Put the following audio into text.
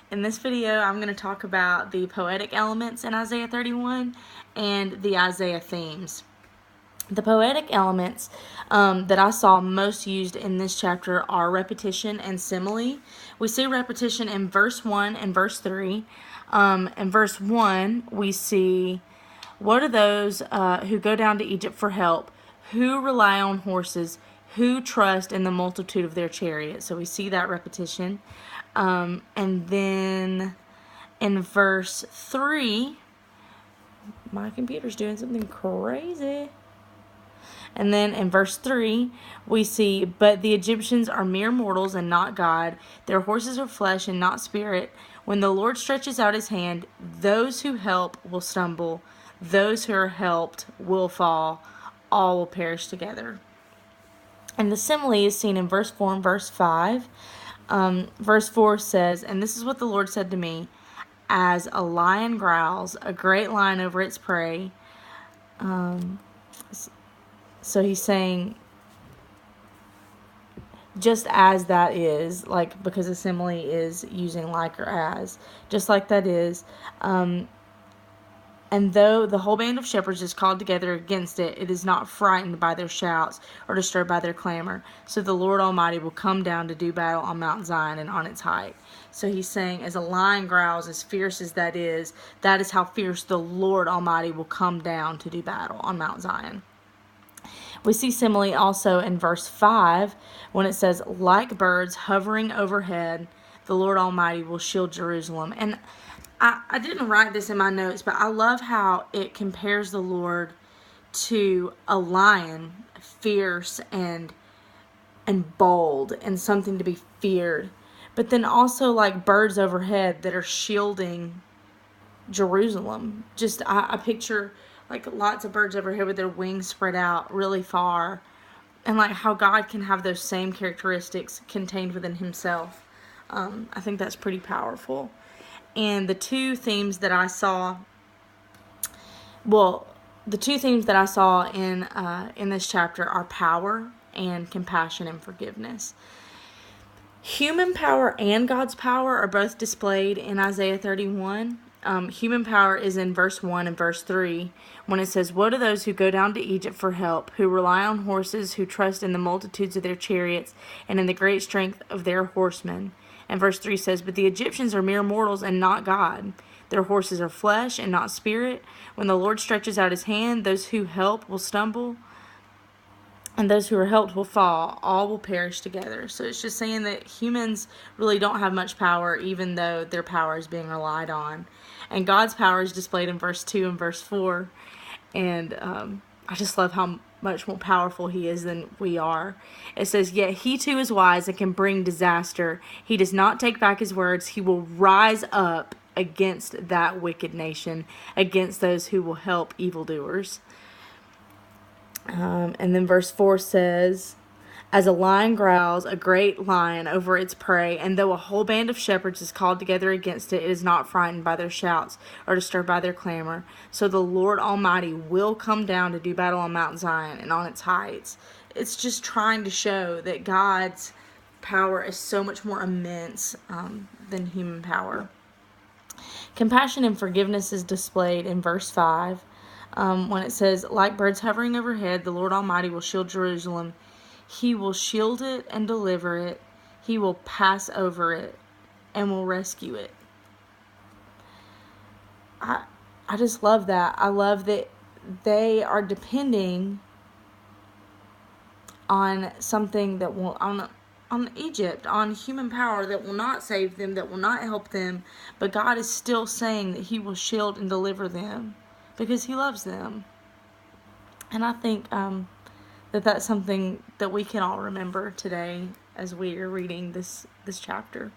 In this video, I'm going to talk about the poetic elements in Isaiah 31 and the Isaiah themes. The poetic elements that I saw most used in this chapter are repetition and simile. We see repetition in verse 1 and verse 3. In verse 1, we see, "Woe to those who go down to Egypt for help, who rely on horses, who trust in the multitude of their chariots." So we see that repetition. And then in verse 3, my computer's doing something crazy. And then in verse 3, we see, "But the Egyptians are mere mortals and not God. Their horses are flesh and not spirit. When the Lord stretches out his hand, those who help will stumble. Those who are helped will fall. All will perish together." And the simile is seen in verse 4 and verse 5. Verse 4 says, "And this is what the Lord said to me, as a lion growls, a great lion over its prey." So he's saying, just as that is, like, because a simile is using like or as, just like that is, and though the whole band of shepherds is called together against it, it is not frightened by their shouts or disturbed by their clamor. So the Lord Almighty will come down to do battle on Mount Zion and on its height. So he's saying, as a lion growls, as fierce as that is how fierce the Lord Almighty will come down to do battle on Mount Zion. We see simile also in verse 5 when it says, "Like birds hovering overhead, the Lord Almighty will shield Jerusalem." And I didn't write this in my notes, but I love how it compares the Lord to a lion, fierce and bold and something to be feared. But then also like birds overhead that are shielding Jerusalem. Just I picture like lots of birds overhead with their wings spread out really far, and like how God can have those same characteristics contained within himself. I think that's pretty powerful. And the two themes that I saw in this chapter are power and compassion and forgiveness. Human power and God's power are both displayed in Isaiah 31. Human power is in verse 1 and verse 3 when it says, "Woe to those who go down to Egypt for help, who rely on horses, who trust in the multitudes of their chariots and in the great strength of their horsemen." And verse 3 says, "But the Egyptians are mere mortals and not God. Their horses are flesh and not spirit. When the Lord stretches out his hand, those who help will stumble, and those who are helped will fall. All will perish together." So it's just saying that humans really don't have much power, even though their power is being relied on. And God's power is displayed in verse 2 and verse 4. And I just love how much more powerful he is than we are. It says, "Yet he too is wise and can bring disaster. He does not take back his words. He will rise up against that wicked nation, against those who will help evildoers." And then verse 4 says, "As a lion growls, a great lion over its prey, and though a whole band of shepherds is called together against it, it is not frightened by their shouts or disturbed by their clamor. So the Lord Almighty will come down to do battle on Mount Zion and on its heights." It's just trying to show that God's power is so much more immense than human power. Compassion and forgiveness is displayed in verse 5 when it says, "Like birds hovering overhead, the Lord Almighty will shield Jerusalem. He will shield it and deliver it. He will pass over it and will rescue it." I just love that. I love that they are depending on something that will, on Egypt, on human power that will not save them, that will not help them. But God is still saying that he will shield and deliver them because he loves them. And I think that that's something that we can all remember today as we are reading this chapter.